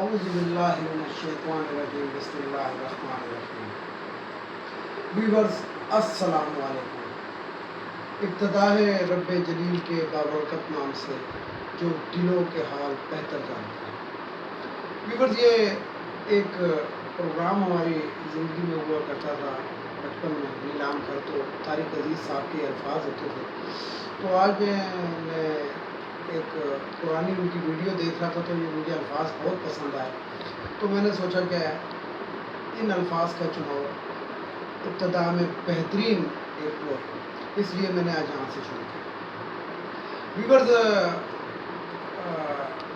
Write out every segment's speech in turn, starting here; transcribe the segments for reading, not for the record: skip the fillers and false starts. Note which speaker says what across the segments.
Speaker 1: اعوذ باللہ من الشیطان الرجیم بسم اللہ الرحمن الرحیم۔ ویورز السلام علیکم۔ ابتدا ہے رب جلیل کے بابرکت نام سے جو دلوں کے حال بہتر جانتا ہے۔ ویورز یہ ایک پروگرام ہماری زندگی میں ہوا کرتا تھا بچپن میں، نیلام گھر تو طارق عزیز صاحب کے الفاظ ہوتے تھے۔ تو آج میں ایک پرانی ان کی ویڈیو دیکھ رہا تھا تو یہ مجھے الفاظ بہت پسند آئے، تو میں نے سوچا کہ ان الفاظ کا چناؤ ابتدا میں بہترین ایک وہ ہے، اس لیے میں نے آج یہاں سے شروع کیا۔ ویورز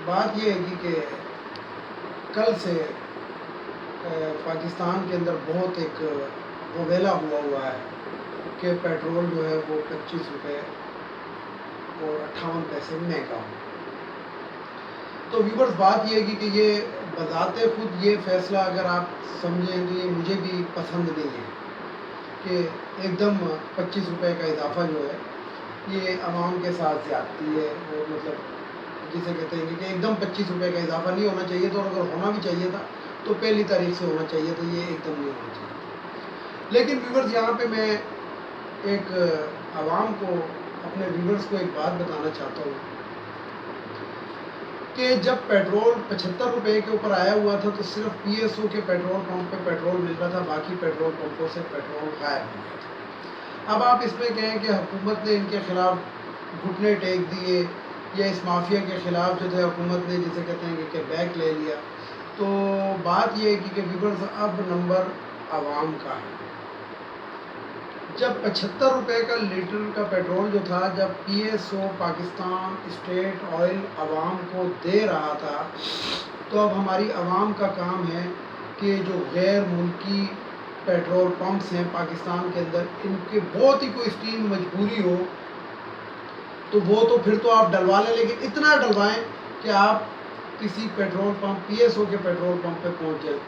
Speaker 1: بات یہ ہے کہ کل سے پاکستان کے اندر بہت ایک وویلا ہوا ہے کہ پیٹرول جو ہے وہ 25 روپے اور 58 پیسے مہنگا ہو۔ تو ویورز بات یہ ہے کہ یہ بذات خود یہ فیصلہ اگر آپ سمجھیں تو یہ مجھے بھی پسند نہیں ہے کہ ایک دم 25 روپے کا اضافہ جو ہے یہ عوام کے ساتھ زیادتی ہے، اور مطلب جسے کہتے ہیں کہ ایک دم 25 روپے کا اضافہ نہیں ہونا چاہیے تھا، اور اگر ہونا بھی چاہیے تھا تو پہلی تاریخ سے ہونا چاہیے تھا، یہ ایک دم نہیں ہونا چاہیے۔ لیکن ویورز یہاں پہ میں ایک عوام کو، اپنے ویورز کو ایک بات بتانا چاہتا ہوں کہ جب پیٹرول 75 روپے کے اوپر آیا ہوا تھا تو صرف پی ایس او کے پیٹرول پمپ پہ پیٹرول مل رہا تھا، باقی پیٹرول پمپوں سے پیٹرول غائب ہو گیا تھا۔ اب آپ اس میں کہیں کہ حکومت نے ان کے خلاف گھٹنے ٹیک دیے یا اس مافیا کے خلاف جو تھے حکومت نے جسے کہتے ہیں کہ بیک لے لیا، تو بات یہ ہے کہ ویورز اب نمبر عوام کا ہے۔ جب 75 روپے کا لیٹر کا پیٹرول جو تھا، جب P S O Pakistan state oil عوام کو دے رہا تھا، تو اب ہماری عوام کا کام ہے کہ جو غیر ملکی پیٹرول پمپس ہیں پاکستان کے اندر، ان کے بہت ہی کوئی اسٹیم مجبوری ہو تو وہ تو پھر تو آپ ڈلوا لیں، لیکن اتنا ڈلوائیں کہ آپ کسی petrol pump P S O کے پیٹرول پمپ پہ پہنچ جائیں،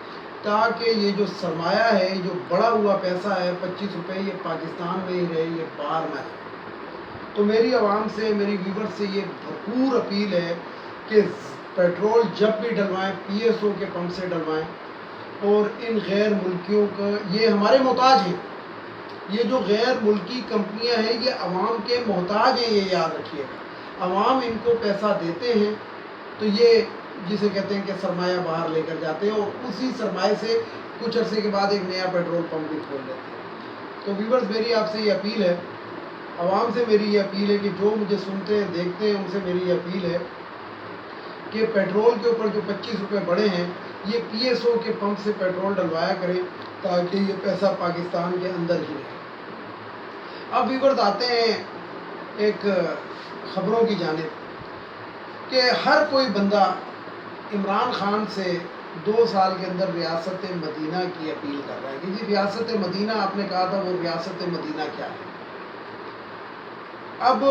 Speaker 1: تاکہ یہ جو سرمایہ ہے، جو بڑا ہوا پیسہ ہے 25 روپے، یہ پاکستان میں ہی رہے، یہ باہر نہ جائے۔ تو میری عوام سے، میری ویور سے یہ بھرپور اپیل ہے کہ پیٹرول جب بھی ڈلوائیں پی ایس او کے پمپ سے ڈلوائیں، اور ان غیر ملکیوں کا، یہ ہمارے محتاج ہیں، یہ جو غیر ملکی کمپنیاں ہیں یہ عوام کے محتاج ہیں، یہ یاد رکھیے گا۔ عوام ان کو پیسہ دیتے ہیں تو یہ جسے کہتے ہیں کہ سرمایہ باہر لے کر جاتے ہیں، اور اسی سرمایہ سے کچھ عرصے کے بعد ایک نیا پیٹرول پمپ بھی کھول لیتے ہیں۔ تو ویورز میری آپ سے یہ اپیل ہے، عوام سے میری یہ اپیل ہے کہ جو مجھے سنتے ہیں دیکھتے ہیں، ان سے میری یہ اپیل ہے کہ پیٹرول کے اوپر جو 25 روپے بڑھے ہیں، یہ پی ایس او کے پمپ سے پیٹرول ڈلوایا کریں تاکہ یہ پیسہ پاکستان کے اندر ہی رہے۔ اب ویورز آتے ہیں ایک خبروں کی جانب کہ ہر کوئی بندہ عمران خان سے 2 سال کے اندر ریاست مدینہ کی اپیل کر رہا ہے کہ جی ریاست مدینہ آپ نے کہا تھا، وہ ریاست مدینہ کیا ہے؟ اب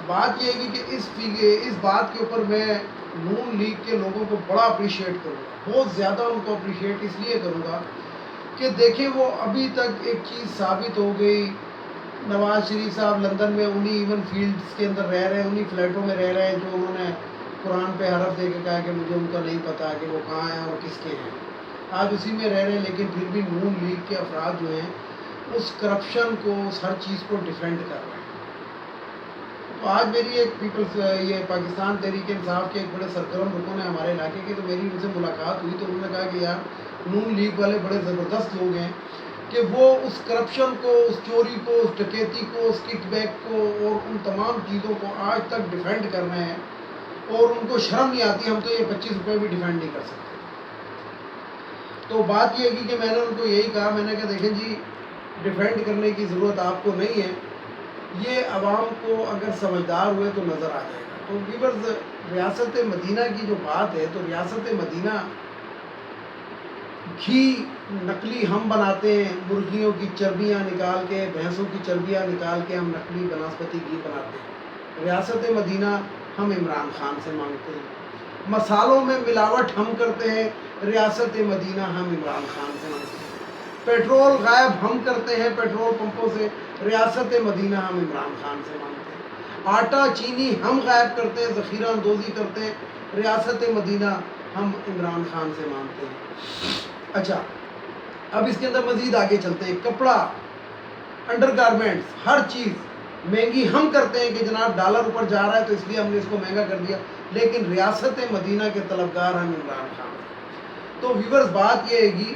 Speaker 1: بات یہ ہے کہ اس بات کے اوپر میں نون لیگ کے لوگوں کو بڑا اپریشیٹ کروں گا، بہت زیادہ ان کو اپریشیٹ اس لیے کروں گا کہ دیکھیں وہ ابھی تک ایک چیز ثابت ہو گئی، نواز شریف صاحب لندن میں انہی ایون فیلڈز کے اندر رہ رہے ہیں، انہی فلیٹوں میں رہ رہے ہیں جو انہوں نے قرآن پہ حرف دے کے کہا کہ مجھے ان کا نہیں پتا کہ وہ کہاں ہیں اور کس کے ہیں، آج اسی میں رہ رہے ہیں، لیکن پھر بھی نون لیگ کے افراد جو ہیں اس کرپشن کو، اس ہر چیز کو ڈیفینڈ کر رہے ہیں۔ تو آج میری ایک یہ پاکستان تحریک انصاف کے ایک بڑے سرگرم رکن ہیں ہمارے علاقے کے، تو میری ان سے ملاقات ہوئی تو انہوں نے کہا کہ یار نون لیگ والے بڑے زبردست لوگ ہیں کہ وہ اس کرپشن کو، اس چوری کو، اس ڈکیتی کو، اس کک بیک کو اور ان تمام چیزوں کو آج تک ڈیفینڈ کر رہے ہیں، اور ان کو شرم نہیں آتی، ہم تو یہ 25 روپے بھی ڈیفینڈ نہیں کر سکتے۔ تو بات یہ ہے کہ میں نے ان کو یہی کہا، میں نے کہا دیکھیں جی ڈیفینڈ کرنے کی ضرورت آپ کو نہیں ہے، یہ عوام کو اگر سمجھدار ہوئے تو نظر آ جائے گا۔ تو ویورز ریاست مدینہ کی جو بات ہے، تو ریاست مدینہ گھی نقلی ہم بناتے ہیں، مرغیوں کی چربیاں نکال کے، بھینسوں کی چربیاں نکال کے ہم نقلی بناسپتی گھی بناتے ہیں۔ ریاست مدینہ ہم عمران خان سے مانگتے ہیں۔ مسالوں میں ملاوٹ ہم کرتے ہیں، ریاست مدینہ ہم عمران خان سے مانگتے ہیں۔ پیٹرول غائب ہم کرتے ہیں پیٹرول پمپوں سے، ریاست مدینہ ہم عمران خان سے مانگتے ہیں۔ آٹا چینی ہم غائب کرتے ہیں، ذخیرہ اندوزی کرتے ہیں، ریاست مدینہ ہم عمران خان سے مانتے ہیں۔ اچھا، اب اس کے اندر مزید آگے چلتے ہیں۔ کپڑا، انڈر گارمنٹس، ہر چیز مہنگی ہم کرتے ہیں کہ جناب ڈالر اوپر جا رہا ہے تو اس لیے ہم نے اس کو مہنگا کر دیا، لیکن ریاست مدینہ کے طلبگار ہم عمران خان ہیں۔ تو ویورز بات یہ ہے گی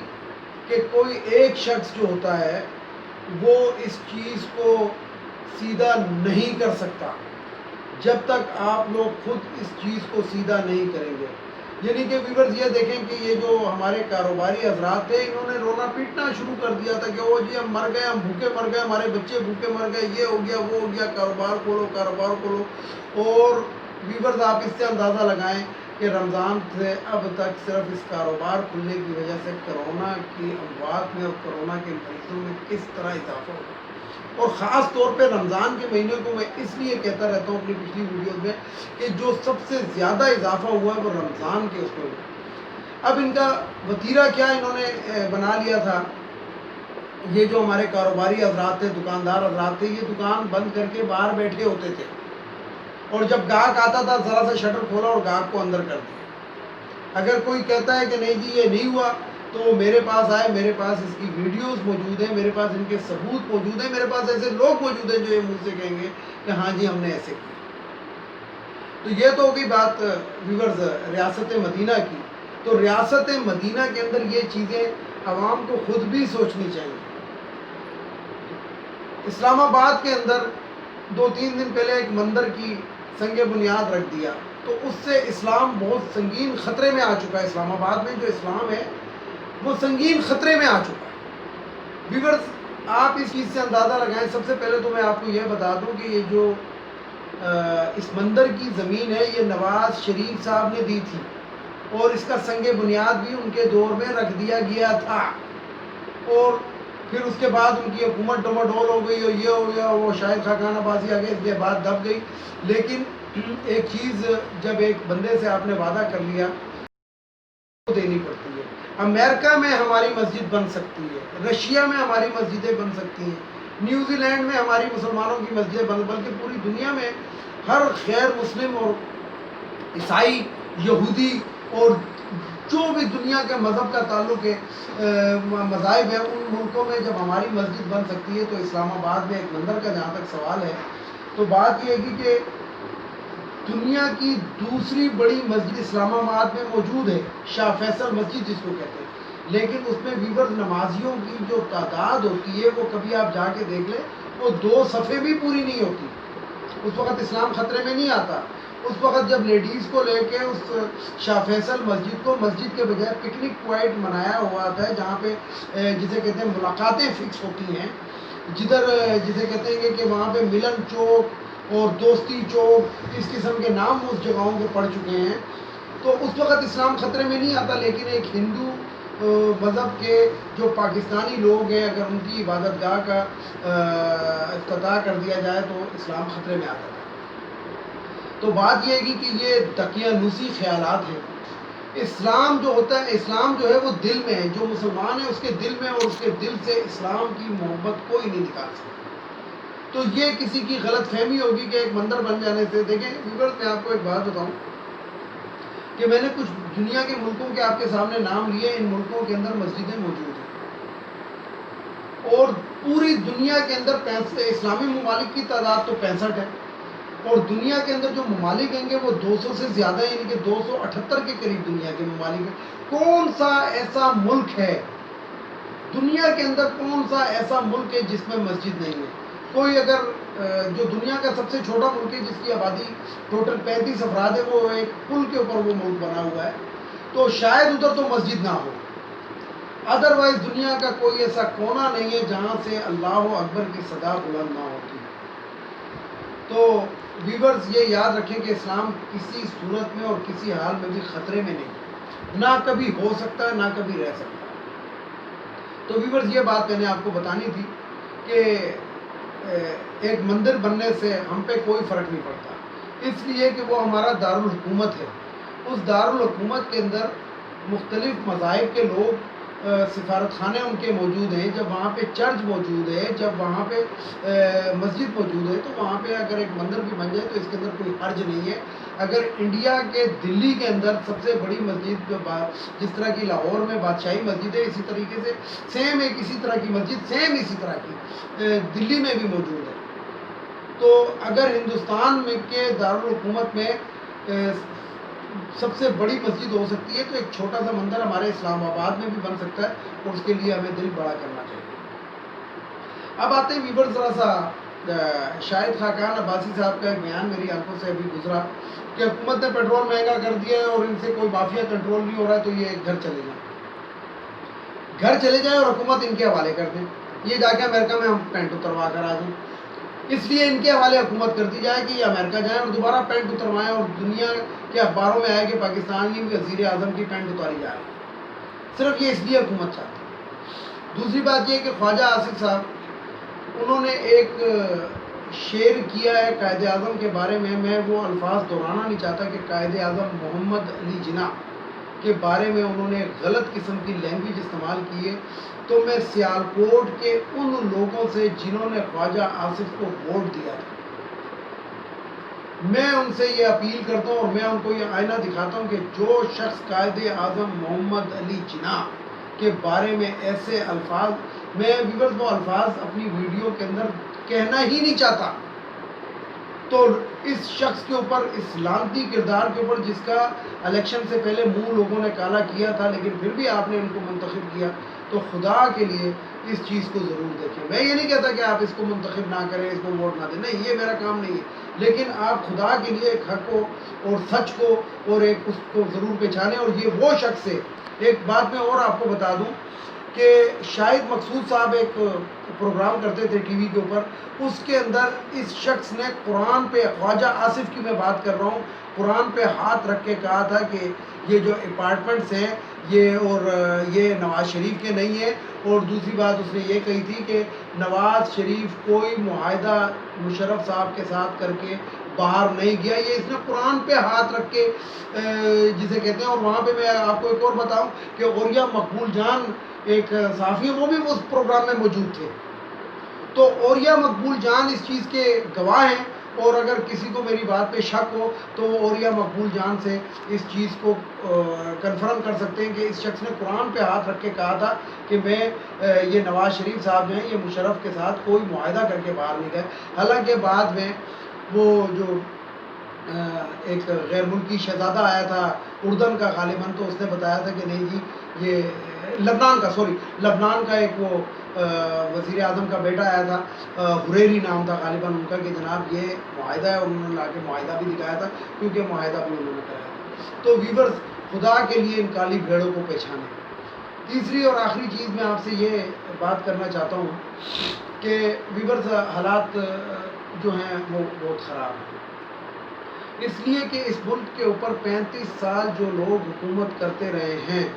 Speaker 1: کہ کوئی ایک شخص جو ہوتا ہے وہ اس چیز کو سیدھا نہیں کر سکتا جب تک آپ لوگ خود اس چیز کو سیدھا نہیں کریں گے۔ یعنی کہ ویورز یہ دیکھیں کہ یہ جو ہمارے کاروباری حضرات تھے انہوں نے رونا پیٹنا شروع کر دیا تھا کہ او جی ہم مر گئے، ہم بھوکے مر گئے، ہمارے بچے بھوکے مر گئے، یہ ہو گیا وہ ہو گیا، کاروبار کھولو کاروبار کھولو۔ اور ویورز آپ اس سے اندازہ لگائیں کہ رمضان سے اب تک صرف اس کاروبار کھلنے کی وجہ سے کرونا کی اموات میں اور کرونا کے مریضوں میں کس طرح اضافہ ہوا، اور خاص طور پہ رمضان کے مہینے کو میں اس لیے کہتا رہتا ہوں اپنی پچھلی ویڈیوز میں کہ جو سب سے زیادہ اضافہ ہوا ہے وہ رمضان کے اس میں ہوا۔ اب ان کا وتیرہ کیا انہوں نے بنا لیا تھا، یہ جو ہمارے کاروباری حضرات تھے، دکاندار حضرات تھے، یہ دکان بند کر کے باہر بیٹھے ہوتے تھے، اور جب گاہک آتا تھا ذرا سا شٹر کھولا اور گاہک کو اندر کر دیا۔ اگر کوئی کہتا ہے کہ نہیں جی یہ نہیں ہوا تو وہ میرے پاس آئے، میرے پاس اس کی ویڈیوز موجود ہیں، میرے پاس ان کے ثبوت موجود ہیں، میرے پاس ایسے لوگ موجود ہیں جو یہ منہ سے کہیں گے کہ ہاں جی ہم نے ایسے کیا۔ تو یہ تو ہوگی بات ویورز ریاست مدینہ کی۔ تو ریاست مدینہ کے اندر یہ چیزیں عوام کو خود بھی سوچنی چاہیے۔ اسلام آباد کے اندر 2-3 دن پہلے ایک مندر کی سنگ بنیاد رکھ دیا، تو اس سے اسلام بہت سنگین خطرے میں آ چکا ہے۔ اسلام آباد میں جو اسلام ہے وہ سنگین خطرے میں آ چکا ہے۔ ویورز آپ اس چیز سے اندازہ لگائیں، سب سے پہلے تو میں آپ کو یہ بتا دوں کہ یہ جو اس مندر کی زمین ہے یہ نواز شریف صاحب نے دی تھی، اور اس کا سنگ بنیاد بھی ان کے دور میں رکھ دیا گیا تھا، اور پھر اس کے بعد ان کی حکومت ڈوماڈول ہو گئی اور یہ ہو گیا، وہ شاہد خاقانہ بازی آ گئی، اس لیے بات دب گئی۔ لیکن ایک چیز جب ایک بندے سے آپ نے وعدہ کر لیا تو دینی پڑتی ہے۔ امریکہ میں ہماری مسجد بن سکتی ہے، رشیا میں ہماری مسجدیں بن سکتی ہیں، نیوزی لینڈ میں ہماری مسلمانوں کی مسجدیں بن، بلکہ پوری دنیا میں ہر غیر مسلم اور عیسائی، یہودی اور جو بھی دنیا کے مذہب کا تعلق ہے، مذاہب ہیں، ان ملکوں میں جب ہماری مسجد بن سکتی ہے تو اسلام آباد میں ایک مندر کا جہاں تک سوال ہے تو بات یہ ہے کہ دنیا کی دوسری بڑی مسجد اسلام آباد میں موجود ہے، شاہ فیصل مسجد جس کو کہتے ہیں، لیکن اس میں ویورز نمازیوں کی جو تعداد ہوتی ہے وہ کبھی آپ جا کے دیکھ لیں وہ 2 صفحے بھی پوری نہیں ہوتی۔ اس وقت اسلام خطرے میں نہیں آتا، اس وقت جب لیڈیز کو لے کے اس شاہ فیصل مسجد کو مسجد کے بجائے پکنک پوائنٹ بنایا ہوا تھا، جہاں پہ جسے کہتے ہیں ملاقاتیں فکس ہوتی ہیں، جدھر جسے کہتے ہیں کہ وہاں پہ ملن چوک اور دوستی چوک، اس قسم کے نام اس جگہوں کے پڑ چکے ہیں، تو اس وقت اسلام خطرے میں نہیں آتا۔ لیکن ایک ہندو مذہب کے جو پاکستانی لوگ ہیں اگر ان کی عبادت گاہ کا افتتاح کر دیا جائے تو اسلام خطرے میں آتا ہے۔ تو بات یہ ہے کہ یہ دقیانوسی خیالات ہیں۔ اسلام جو ہوتا ہے، اسلام جو ہے وہ دل میں ہے، جو مسلمان ہے اس کے دل میں، اور اس کے دل سے اسلام کی محبت کوئی نہیں نکال سکتا۔ تو یہ کسی کی غلط فہمی ہوگی کہ ایک مندر بن جانے سے، دیکھیں ویورز میں آپ کو ایک بات بتاؤں کہ میں نے کچھ دنیا کے ملکوں کے آپ کے سامنے نام لیے، ان ملکوں کے اندر مسجدیں موجود ہیں، اور پوری دنیا کے اندر اسلامی ممالک کی تعداد تو 65 ہے، اور دنیا کے اندر جو ممالک ہیں گے وہ 200 سے زیادہ ہیں، یعنی کہ 278 کے قریب دنیا کے ممالک ہیں۔ کون سا ایسا ملک ہے دنیا کے اندر، کون سا ایسا ملک ہے جس میں مسجد نہیں ہے؟ کوئی اگر جو دنیا کا سب سے چھوٹا ملک ہے جس کی آبادی ٹوٹل 35 افراد ہے، وہ ایک پل کے اوپر وہ ملک بنا ہوا ہے، تو شاید ادھر تو مسجد نہ ہو۔ ادروائز دنیا کا کوئی ایسا کونا نہیں ہے جہاں سے اللہ اکبر کی صدا بلند نہ ہوتی۔ تو ویورز یہ یاد رکھیں کہ اسلام کسی صورت میں اور کسی حال میں بھی خطرے میں نہیں، نہ کبھی ہو سکتا ہے نہ کبھی رہ سکتا ہے۔ تو ویورز یہ بات میں نے آپ کو بتانی تھی کہ ایک مندر بننے سے ہم پہ کوئی فرق نہیں پڑتا، اس لیے کہ وہ ہمارا دارالحکومت ہے۔ اس دارالحکومت کے اندر مختلف مذاہب کے لوگ سفارت خانے ان کے موجود ہیں، جب وہاں پہ چرچ موجود ہے، جب وہاں پہ مسجد موجود ہے، تو وہاں پہ اگر ایک مندر بھی بن جائے تو اس کے اندر کوئی حرج نہیں ہے۔ اگر انڈیا کے دلی کے اندر سب سے بڑی مسجد جو جس طرح کی لاہور میں بادشاہی مسجد ہے، اسی طریقے سے سیم ایک اسی طرح کی مسجد سیم اسی طرح کی دلی میں بھی موجود ہے، تو اگر ہندوستان میں کے دارالحکومت میں سب سے بڑی مسجد ہو سکتی ہے تو ایک چھوٹا سا مندر ہمارے اسلام آباد میں بھی بن سکتا ہے، اور اس کے لیے ہمیں دل بڑا کرنا چاہیے۔ اب آتے ہیں ویور ذرا سا شاہد خاقان عباسی صاحب کا ایک بیان میری آنکھوں سے ابھی گزرا کہ حکومت نے پیٹرول مہنگا کر دیا ہے اور ان سے کوئی مافیا کنٹرول نہیں ہو رہا ہے، تو یہ گھر چلے جائیں اور حکومت ان کے حوالے کر دیں، یہ جا کے امریکہ میں ہم پینٹ اتروا کر آ جائیں، اس لیے ان کے حوالے حکومت کر دی جائے کہ یہ امریکہ جائیں اور دوبارہ پینٹ اتروائیں، اور دنیا کے اخباروں میں آئے کہ پاکستانی وزیر اعظم کی پینٹ اتاری جا رہی ہے، صرف یہ اس لیے حکومت چاہتی ہے۔ دوسری بات یہ کہ خواجہ آصف صاحب انہوں نے ایک شعر کیا ہے قائد اعظم کے بارے میں وہ الفاظ دہرانا نہیں چاہتا کہ قائد اعظم محمد علی جناح کے بارے میں انہوں نے غلط قسم کی لینگویج استعمال کی ہے، تو میں سیالکوٹ کے ان لوگوں سے جنہوں نے خواجہ آصف کو ووٹ دیا تھا، میں ان سے یہ اپیل کرتا ہوں اور میں ان کو یہ آئینہ دکھاتا ہوں کہ جو شخص قائد اعظم محمد علی جناح کے بارے میں ایسے الفاظ، میں ویورز وہ الفاظ اپنی ویڈیو کے اندر کہنا ہی نہیں چاہتا، تو اس شخص کے اوپر، اس لعنتی کردار کے اوپر جس کا الیکشن سے پہلے منہ لوگوں نے کالا کیا تھا لیکن پھر بھی آپ نے ان کو منتخب کیا، تو خدا کے لیے اس چیز کو ضرور دیکھیں۔ میں یہ نہیں کہتا کہ آپ اس کو منتخب نہ کریں، اس کو ووٹ نہ دیں، نہیں، یہ میرا کام نہیں ہے، لیکن آپ خدا کے لیے ایک حق کو اور سچ کو اور ایک اس کو ضرور پہچانیں۔ اور یہ وہ شخص ہے، ایک بات میں اور آپ کو بتا دوں کہ شاہد مقصود صاحب ایک پروگرام کرتے تھے ٹی وی کے اوپر، اس کے اندر اس شخص نے قرآن پہ، خواجہ آصف کی میں بات کر رہا ہوں، قرآن پہ ہاتھ رکھ کے کہا تھا کہ یہ جو اپارٹمنٹس ہیں یہ نواز شریف کے نہیں ہیں، اور دوسری بات اس نے یہ کہی تھی کہ نواز شریف کوئی معاہدہ مشرف صاحب کے ساتھ کر کے باہر نہیں گیا، یہ اس نے قرآن پہ ہاتھ رکھ کے جسے کہتے ہیں۔ اور وہاں پہ میں آپ کو ایک اور بتاؤں کہ اوریا مقبول جان ایک صحافی، وہ بھی اس پروگرام میں موجود تھے، تو اوریا مقبول جان اس چیز کے گواہ ہیں، اور اگر کسی کو میری بات پہ شک ہو تو وہ اوریا مقبول جان سے اس چیز کو کنفرم کر سکتے ہیں کہ اس شخص نے قرآن پہ ہاتھ رکھ کے کہا تھا کہ میں یہ نواز شریف صاحب جو ہیں یہ مشرف کے ساتھ کوئی معاہدہ کر کے باہر نہیں گئے، حالانکہ بعد میں وہ جو ایک غیر ملکی شہزادہ آیا تھا اردن کا غالباً، تو اس نے بتایا تھا کہ نہیں جی یہ لبنان کا ایک وہ وزیر اعظم کا بیٹا آیا تھا، حریری نام تھا غالباً ان کا، کہ جناب یہ معاہدہ ہے، اور انہوں نے لا کے معاہدہ بھی دکھایا تھا کیونکہ معاہدہ بھی انہوں نے کرایا تھا۔ تو ویورز خدا کے لیے ان کالی بھیڑوں کو پہچانیں۔ تیسری اور آخری چیز میں آپ سے یہ بات کرنا چاہتا ہوں کہ ویورز حالات جو ہیں وہ بہت خراب ہیں، اس لیے کہ اس ملک کے اوپر 35 سال جو لوگ حکومت کرتے رہے ہیں،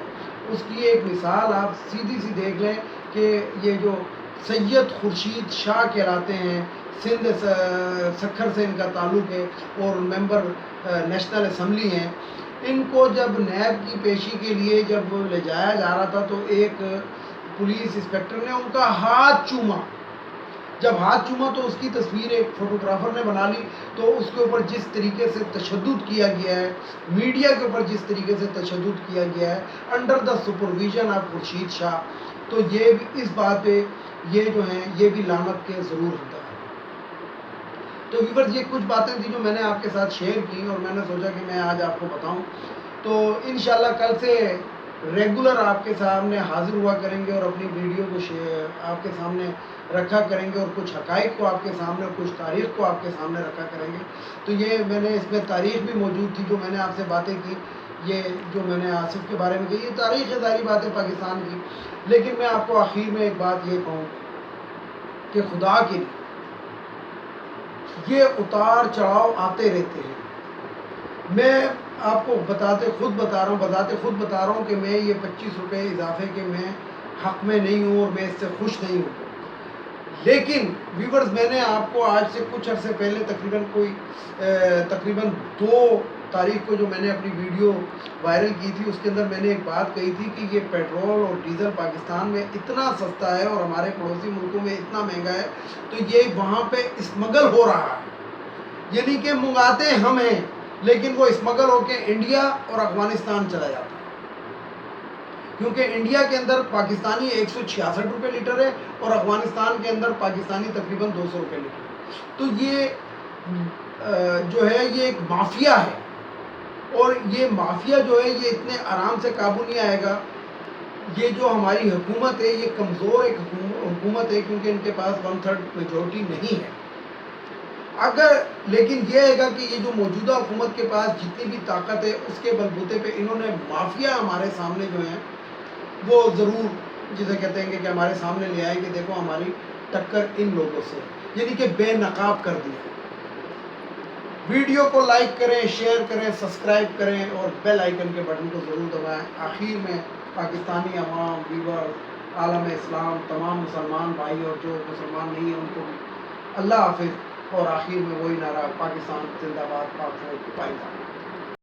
Speaker 1: اس کی ایک مثال آپ سیدھی سی دیکھ لیں کہ یہ جو سید خورشید شاہ کہلاتے ہیں، سندھ سکھر سے ان کا تعلق ہے اور ممبر نیشنل اسمبلی ہیں، ان کو جب نیب کی پیشی کے لیے جب لے جایا جا رہا تھا تو ایک پولیس انسپیکٹر نے ان کا ہاتھ چوما، جب ہاتھ چوما تو اس کی تصویر ایک فوٹوگرافر نے بنا لی، تو اس کے اوپر جس طریقے سے تشدد کیا گیا ہے، میڈیا کے اوپر جس طریقے سے تشدد کیا گیا ہے under the supervision of Khurshid Shah, تو یہ بھی اس بات پہ یہ جو ہیں یہ بھی لعنت کے ضرور ہوتا ہے۔ تو ویورز یہ کچھ باتیں تھیں جو میں نے آپ کے ساتھ شیئر کی اور میں نے سوچا کہ میں آج آپ کو بتاؤں، تو انشاءاللہ کل سے ریگولر آپ کے سامنے حاضر ہوا کریں گے اور اپنی ویڈیو کو آپ کے سامنے رکھا کریں گے اور کچھ حقائق کو آپ کے سامنے، کچھ تاریخ کو آپ کے سامنے رکھا کریں گے۔ تو یہ میں نے اس میں تاریخ بھی موجود تھی جو میں نے آپ سے باتیں کی، یہ جو میں نے آصف کے بارے میں کہی، یہ تاریخ ہے ظاہری بات ہے پاکستان کی، لیکن میں آپ کو آخر میں ایک بات یہ کہوں کہ خدا کے لیے یہ اتار چڑھاؤ آتے رہتے ہیں، میں آپ کو بذات خود بتا رہا ہوں کہ میں یہ 25 روپے اضافے کے میں حق میں نہیں ہوں اور میں اس سے خوش نہیں ہوں، لیکن ویورز میں نے آپ کو آج سے کچھ عرصے پہلے تقریباً 2 تاریخ کو جو میں نے اپنی ویڈیو وائرل کی تھی، اس کے اندر میں نے ایک بات کہی تھی کہ یہ پیٹرول اور ڈیزل پاکستان میں اتنا سستا ہے اور ہمارے پڑوسی ملکوں میں اتنا مہنگا ہے، تو یہ وہاں پہ اسمگل ہو رہا ہے، یعنی کہ منگاتے ہم ہیں لیکن وہ اسمگل ہو کے انڈیا اور افغانستان چلا جاتا ہے، کیونکہ انڈیا کے اندر پاکستانی 166 روپے لیٹر ہے اور افغانستان کے اندر پاکستانی تقریباً 200 روپے لیٹر ہے۔ تو یہ جو ہے یہ ایک مافیا ہے، اور یہ مافیا جو ہے یہ اتنے آرام سے قابو نہیں آئے گا۔ یہ جو ہماری حکومت ہے یہ کمزور ایک حکومت ہے، کیونکہ ان کے پاس 1/3 میجورٹی نہیں ہے۔ لیکن یہ ہے گا کہ یہ جو موجودہ حکومت کے پاس جتنی بھی طاقت ہے اس کے بلبوتے پہ انہوں نے مافیا ہمارے سامنے جو ہیں وہ ضرور، جسے کہتے ہیں کہ ہمارے سامنے لے آئے کہ دیکھو ہماری ٹکر ان لوگوں سے، یعنی کہ بے نقاب کر دیا۔ ویڈیو کو لائک کریں، شیئر کریں، سبسکرائب کریں اور بیل آئیکن کے بٹن کو ضرور دبائیں۔ آخر میں پاکستانی عوام، ویور، عالم اسلام، تمام مسلمان بھائی اور جو مسلمان نہیں ہیں ان کو بھی اللہ حافظ، اور آخر میں وہی نعرہ پاکستان زندہ باد، پاک فوج پائندہ۔